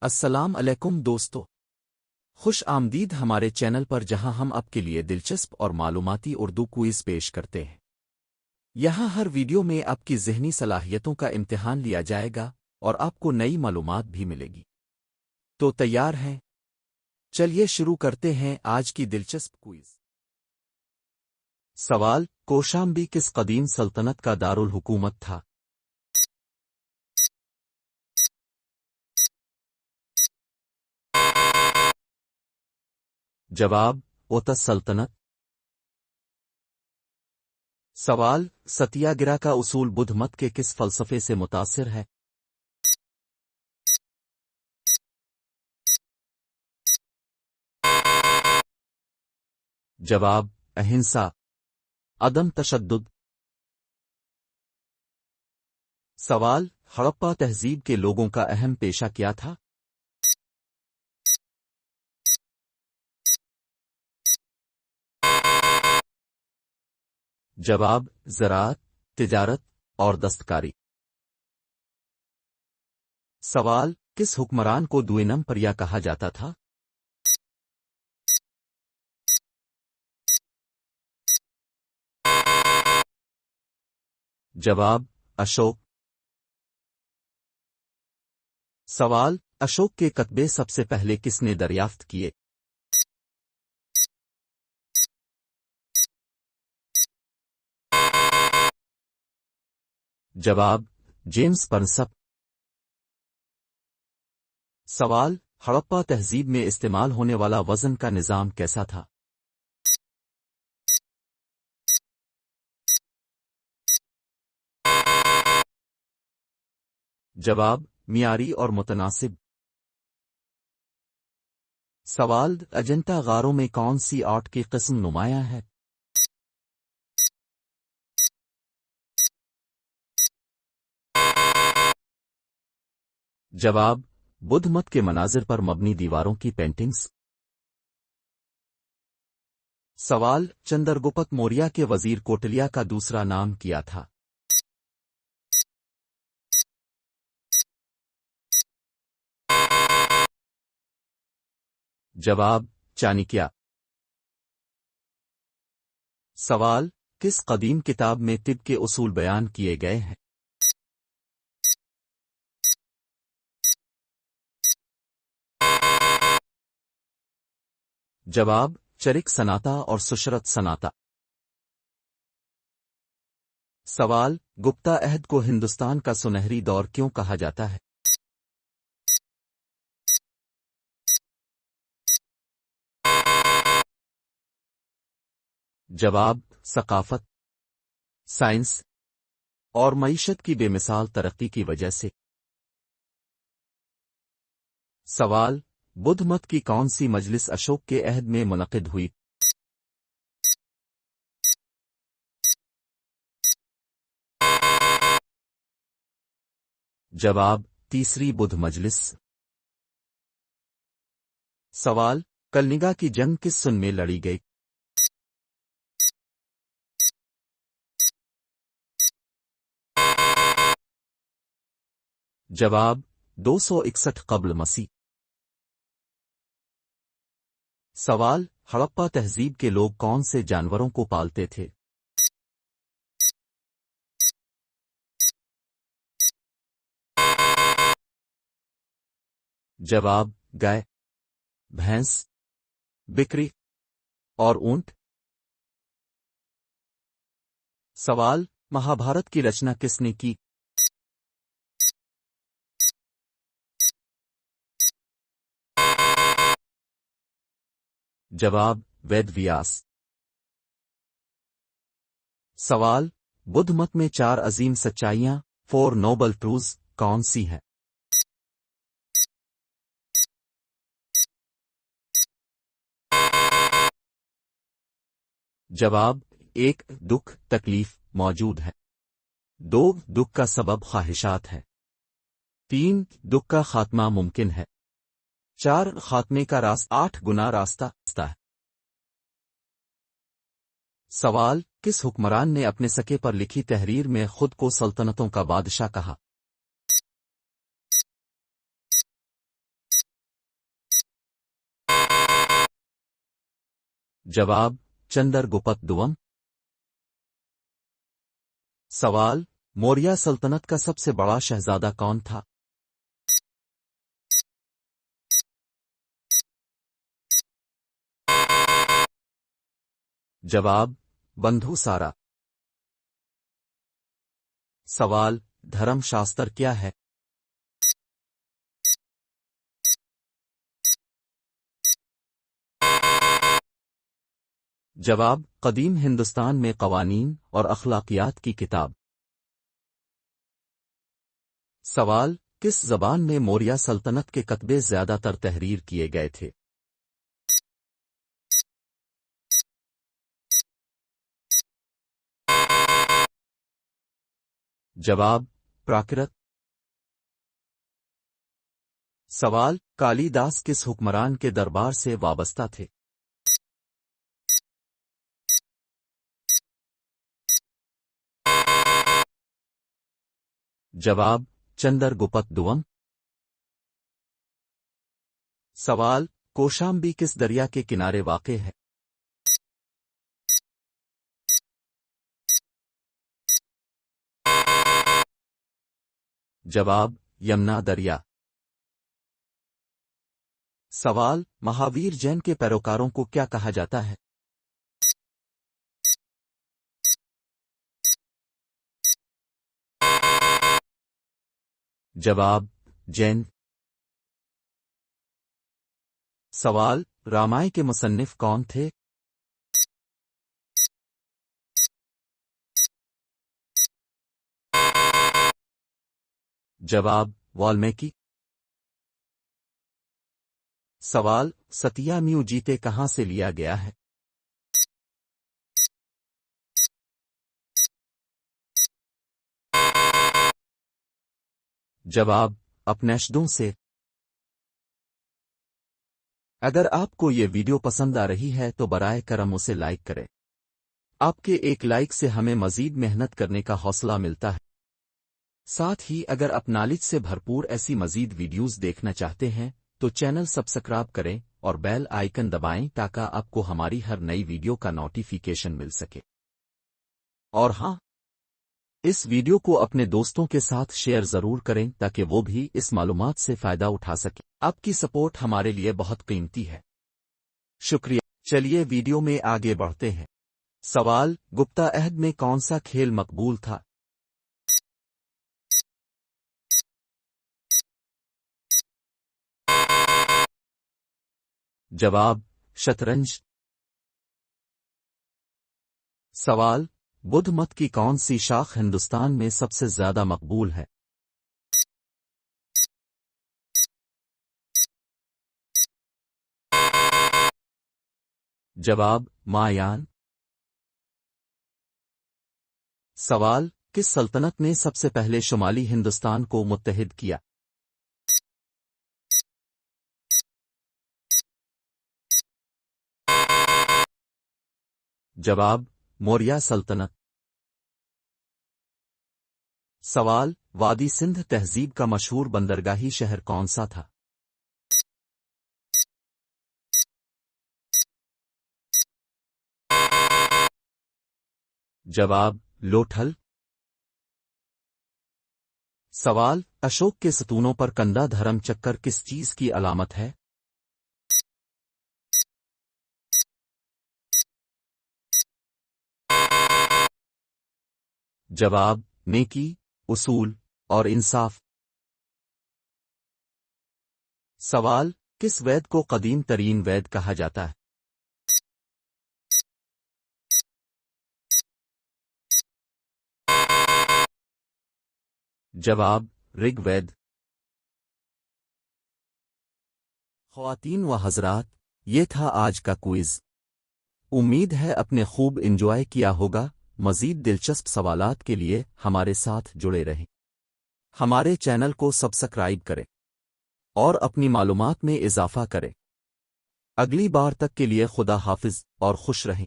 السلام علیکم دوستو، خوش آمدید ہمارے چینل پر جہاں ہم آپ کے لیے دلچسپ اور معلوماتی اردو کوئز پیش کرتے ہیں۔ یہاں ہر ویڈیو میں آپ کی ذہنی صلاحیتوں کا امتحان لیا جائے گا اور آپ کو نئی معلومات بھی ملے گی۔ تو تیار ہیں؟ چلیے شروع کرتے ہیں آج کی دلچسپ کوئز۔ سوال: کوشامبی کس قدیم سلطنت کا دارالحکومت تھا؟ جواب: اوتس سلطنت۔ سوال: ستیہ گرہ کا اصول بدھ مت کے کس فلسفے سے متاثر ہے؟ جواب: اہنسا، عدم تشدد۔ سوال: ہڑپہ تہذیب کے لوگوں کا اہم پیشہ کیا تھا؟ جواب: زراعت، تجارت اور دستکاری۔ سوال: کس حکمران کو دوینم پریا کہا جاتا تھا؟ جواب: اشوک۔ سوال: اشوک کے کتبے سب سے پہلے کس نے دریافت کیے؟ جواب: جیمز پرنسپ۔ سوال: ہڑپہ تہذیب میں استعمال ہونے والا وزن کا نظام کیسا تھا؟ جواب: معیاری اور متناسب۔ سوال: اجنتا غاروں میں کون سی آرٹ کی قسم نمایاں ہے؟ جواب: بدھ مت کے مناظر پر مبنی دیواروں کی پینٹنگز۔ سوال: چندرگپت موریہ کے وزیر کوٹلیا کا دوسرا نام کیا تھا؟ جواب: چانکیہ۔ سوال: کس قدیم کتاب میں طب کے اصول بیان کیے گئے ہیں؟ جواب: چرک سناتا اور سشرت سناتا۔ سوال: گپتا عہد کو ہندوستان کا سنہری دور کیوں کہا جاتا ہے؟ جواب: ثقافت، سائنس اور معیشت کی بے مثال ترقی کی وجہ سے۔ سوال: بدھ مت کی کون سی مجلس اشوک کے عہد میں منعقد ہوئی؟ جواب: تیسری بدھ مجلس۔ سوال: کلنگا کی جنگ کس سن میں لڑی گئی؟ جواب: 261 قبل مسیح۔ سوال: ہڑپہ تہذیب کے لوگ کون سے جانوروں کو پالتے تھے؟ جواب: گائے، بھینس، بکری اور اونٹ۔ سوال: مہابھارت کی رچنا کس نے کی؟ جواب: وید ویاس۔ سوال: بدھ مت میں 4 عظیم سچائیاں 4 نوبل ٹروث کون سی ہیں؟ جواب: 1 دکھ تکلیف موجود ہے، 2 دکھ کا سبب خواہشات ہے، 3 دکھ کا خاتمہ ممکن ہے، 4 خاتمے کا راستہ، 8 گنا راستہ ہے۔ سوال: کس حکمران نے اپنے سکے پر لکھی تحریر میں خود کو سلطنتوں کا بادشاہ کہا؟ जवाब चंद्र गुप्त दुवम। सवाल मौर्य सल्तनत का सबसे बड़ा शहजादा कौन था? जवाब बंधुसारा। सवाल धर्मशास्त्र क्या है? जवाब कदीम हिंदुस्तान में कवानीन और अखलाकियात की किताब। सवाल किस जबान में मौर्य सल्तनत के कतबे ज्यादातर तहरीर किए गए थे? जवाब प्राकृत। सवाल कालिदास किस हुक्मरान के दरबार से वाबस्ता थे? जवाब चंद्र गुप्त दुवम। सवाल कौशाम्बी किस दरिया के किनारे वाक़े है? जवाब यमुना दरिया। सवाल महावीर जैन के पैरोकारों को क्या कहा जाता है? जवाब जैन। सवाल रामायण के मुसन्निफ कौन थे? जवाब वाल्मीकि। सवाल सतियाम्यू जीते कहां से लिया गया है? जवाब अपनिषदों से। अगर आपको ये वीडियो पसंद आ रही है तो बराए करम उसे लाइक करें। आपके एक लाइक से हमें मजीद मेहनत करने का हौसला मिलता है। साथ ही अगर आप नॉलेज से भरपूर ऐसी मजीद वीडियोस देखना चाहते हैं तो चैनल सब्सक्राइब करें और बेल आइकन दबाएं ताकि आपको हमारी हर नई वीडियो का नोटिफिकेशन मिल सके। और हां, इस वीडियो को अपने दोस्तों के साथ शेयर जरूर करें ताकि वो भी इस मालूमात से फायदा उठा सके। आपकी सपोर्ट हमारे लिए बहुत कीमती है। शुक्रिया। चलिए वीडियो में आगे बढ़ते हैं। सवाल गुप्ता अहद में कौन सा खेल मकबूल था? जवाब शतरंज। सवाल बुद्ध मत की कौन सी शाख हिंदुस्तान में सबसे ज्यादा मकबूल है? जवाब महायान। सवाल किस सल्तनत ने सबसे पहले शुमाली हिंदुस्तान को मुत्तहिद किया? जवाब मौर्य सल्तनत। सवाल वादी सिंध तहजीब का मशहूर बंदरगाही शहर कौन सा था? जवाब लोथल। सवाल अशोक के सतूनों पर कंधा धर्म चक्कर किस चीज की अलामत है? जवाब नेकी, उसूल और इंसाफ। सवाल किस वेद को कदीम तरीन वेद कहा जाता है? जवाब ऋग्वेद। ख्वातीन व हजरात, ये था आज का क्विज। उम्मीद है अपने खूब एंजॉय किया होगा। मजीद दिलचस्प सवालात के लिए हमारे साथ जुड़े रहें। हमारे चैनल को सब्सक्राइब करें और अपनी मालूमात में इजाफा करें। अगली बार तक के लिए खुदा हाफिज और खुश रहें।